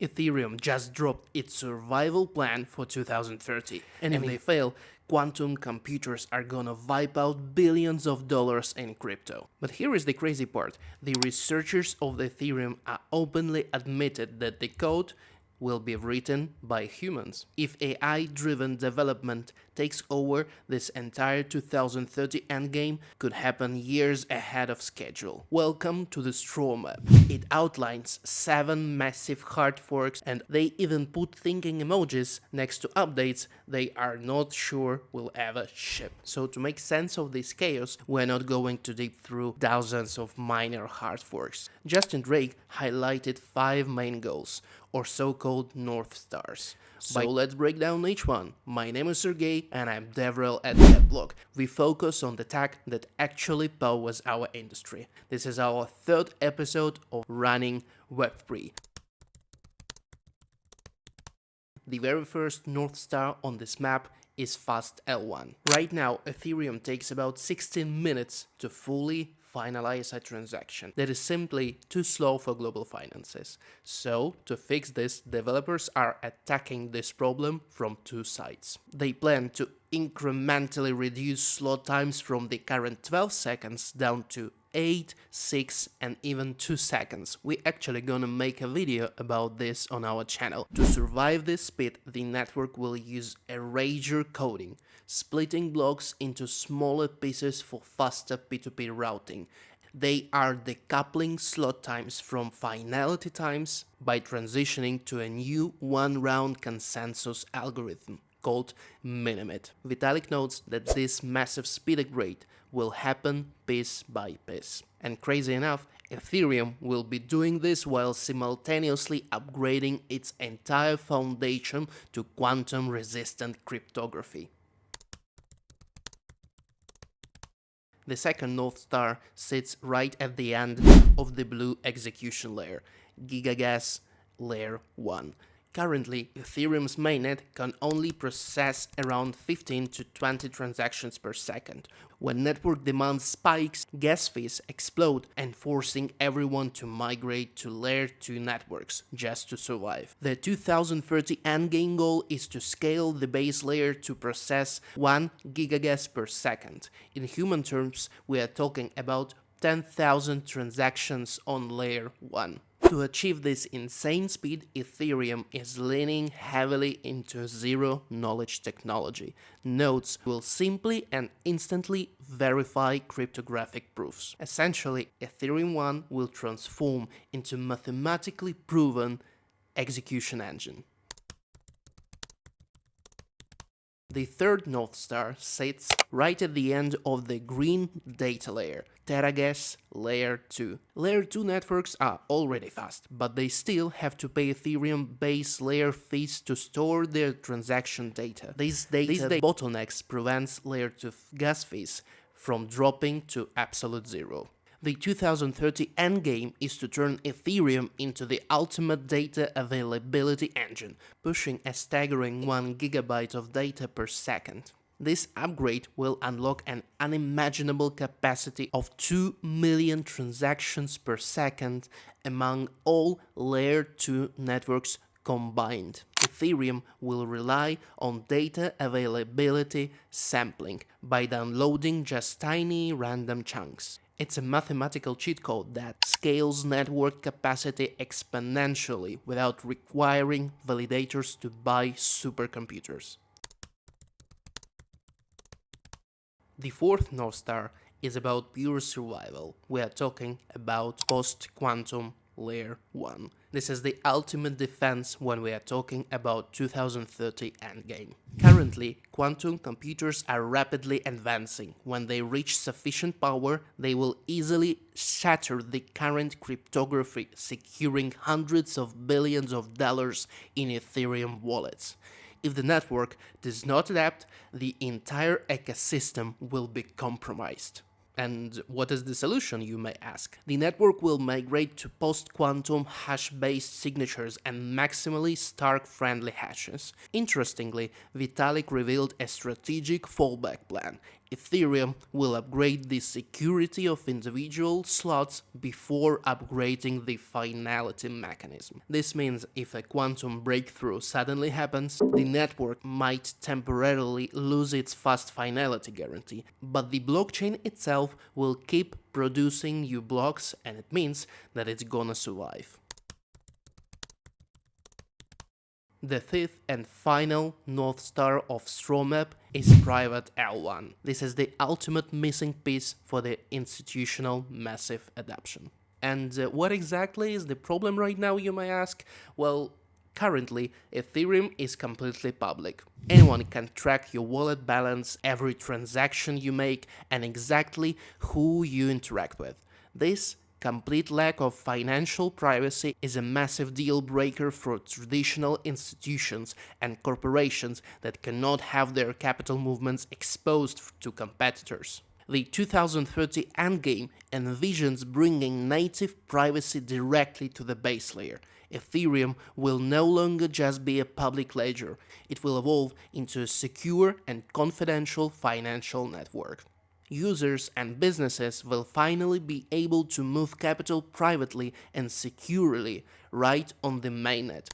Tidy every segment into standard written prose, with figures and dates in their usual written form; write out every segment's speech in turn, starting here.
Ethereum just dropped its survival plan for 2030, and if they fail, quantum computers are gonna wipe out billions of dollars in crypto. But here is the crazy part: the researchers of Ethereum are openly admitted that the code will be written by humans. If AI-driven development takes over, this entire 2030 endgame could happen years ahead of schedule. Welcome to the Strawmap. It outlines 7 massive hard forks, and they even put thinking emojis next to updates they are not sure will ever ship. So to make sense of this chaos, we're not going to deep through thousands of minor hard forks. Justin Drake highlighted 5 main goals, or so-called North Stars. So let's break down each one. My name is Sergey and I'm DevRel at GetBlock. We focus on the tech that actually powers our industry. This is our 3rd episode of running Web3. The very first North Star on this map is fast L1. Right now, Ethereum takes about 16 minutes to fully finalize a transaction. That is simply too slow for global finances. So, to fix this, developers are attacking this problem from 2 sides. They plan to incrementally reduce slot times from the current 12 seconds down to 8, 6 and even 2 seconds. We actually gonna make a video about this on our channel. To survive this speed, the network will use erasure coding, splitting blocks into smaller pieces for faster P2P routing. They are decoupling slot times from finality times by transitioning to a new one-round consensus algorithm called Minimit. Vitalik notes that this massive speed upgrade will happen piece by piece. And crazy enough, Ethereum will be doing this while simultaneously upgrading its entire foundation to quantum-resistant cryptography. The second North Star sits right at the end of the blue execution layer, Gigagas Layer 1. Currently, Ethereum's mainnet can only process around 15 to 20 transactions per second. When network demand spikes, gas fees explode and forcing everyone to migrate to Layer 2 networks just to survive. The 2030 endgame goal is to scale the base layer to process 1 gigagas per second. In human terms, we are talking about 10,000 transactions on Layer 1. To achieve this insane speed, Ethereum is leaning heavily into zero-knowledge technology. Nodes will simply and instantly verify cryptographic proofs. Essentially, Ethereum 1 will transform into a mathematically proven execution engine. The third North Star sits right at the end of the green data layer, Teragas Layer 2. Layer 2 networks are already fast, but they still have to pay Ethereum base layer fees to store their transaction data. These data bottlenecks prevents Layer 2 gas fees from dropping to absolute zero. The 2030 endgame is to turn Ethereum into the ultimate data availability engine, pushing a staggering 1 gigabyte of data per second. This upgrade will unlock an unimaginable capacity of 2 million transactions per second among all Layer 2 networks combined. Ethereum will rely on data availability sampling by downloading just tiny random chunks. It's a mathematical cheat code that scales network capacity exponentially without requiring validators to buy supercomputers. The fourth North Star is about pure survival. We are talking about post-quantum Layer 1. This is the ultimate defense when we are talking about 2030 endgame. Currently, quantum computers are rapidly advancing. When they reach sufficient power, they will easily shatter the current cryptography, securing hundreds of billions of dollars in Ethereum wallets. If the network does not adapt, the entire ecosystem will be compromised. And what is the solution, you may ask? The network will migrate to post-quantum hash-based signatures and maximally Stark-friendly hashes. Interestingly, Vitalik revealed a strategic fallback plan. Ethereum will upgrade the security of individual slots before upgrading the finality mechanism. This means if a quantum breakthrough suddenly happens, the network might temporarily lose its fast finality guarantee, but the blockchain itself will keep producing new blocks, and it means that it's gonna survive. The fifth and final North Star of Strawmap is private L1. This is the ultimate missing piece for the institutional massive adoption. And what exactly is the problem right now, you may ask? Well, currently, Ethereum is completely public. Anyone can track your wallet balance, every transaction you make, and exactly who you interact with. This complete lack of financial privacy is a massive deal breaker for traditional institutions and corporations that cannot have their capital movements exposed to competitors. The 2030 endgame envisions bringing native privacy directly to the base layer. Ethereum will no longer just be a public ledger, it will evolve into a secure and confidential financial network. Users and businesses will finally be able to move capital privately and securely right on the mainnet.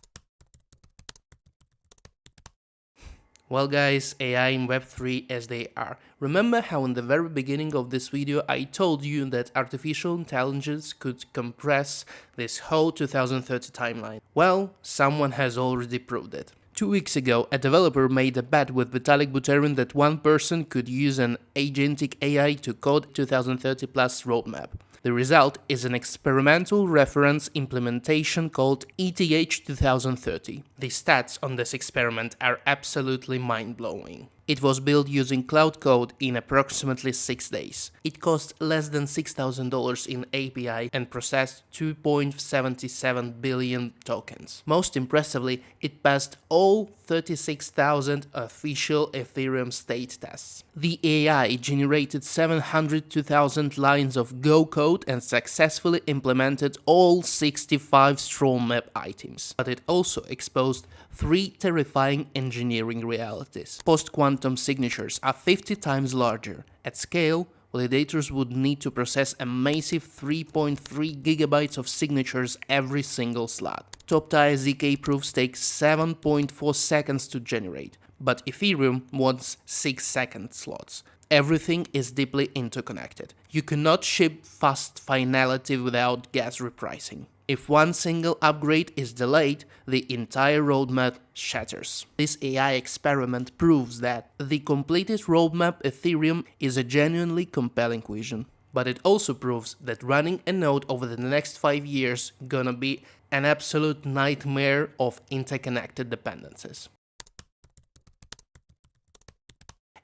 Well guys, AI in Web3 as they are. Remember how in the very beginning of this video I told you that artificial intelligence could compress this whole 2030 timeline? Well, someone has already proved it. 2 weeks ago, a developer made a bet with Vitalik Buterin that one person could use an agentic AI to code 2030 plus roadmap. The result is an experimental reference implementation called ETH 2030. The stats on this experiment are absolutely mind-blowing. It was built using Cloud Code in approximately 6 days. It cost less than $6,000 in API and processed 2.77 billion tokens. Most impressively, it passed all 36,000 official Ethereum state tests. The AI generated 702,000 lines of Go code and successfully implemented all 65 Strawmap items. But it also exposed 3 terrifying engineering realities. Post-quantum signatures are 50 times larger. At scale, validators would need to process a massive 3.3 gigabytes of signatures every single slot. Top-tier ZK proofs take 7.4 seconds to generate, but Ethereum wants 6-second slots. Everything is deeply interconnected. You cannot ship fast finality without gas repricing. If one single upgrade is delayed, the entire roadmap shatters. This AI experiment proves that the completed roadmap Ethereum is a genuinely compelling vision. But it also proves that running a node over the next 5 years gonna be an absolute nightmare of interconnected dependencies.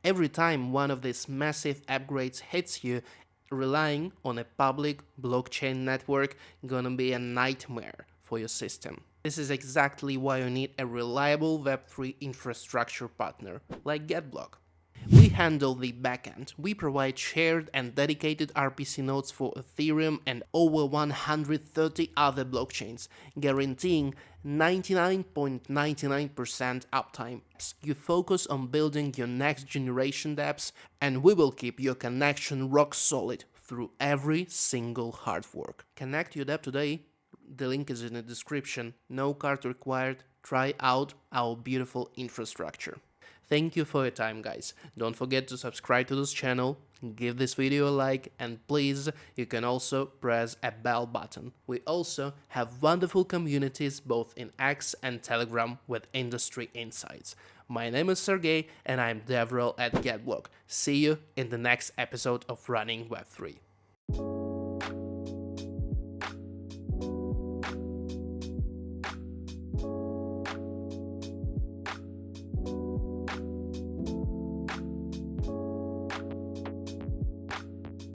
Every time one of these massive upgrades hits you, relying on a public blockchain network gonna be a nightmare for your system. This is exactly why you need a reliable Web3 infrastructure partner like GetBlock. We handle the backend. We provide shared and dedicated RPC nodes for Ethereum and over 130 other blockchains, guaranteeing 99.99% uptime. You focus on building your next generation dApps, and we will keep your connection rock solid through every single hard fork. Connect your dApp today. The link is in the description. No card required. Try out our beautiful infrastructure. Thank you for your time, guys. Don't forget to subscribe to this channel, give this video a like, and please, you can also press a bell button. We also have wonderful communities both in X and Telegram with industry insights. My name is Sergey and I'm DevRel at GetBlock. See you in the next episode of Running Web3.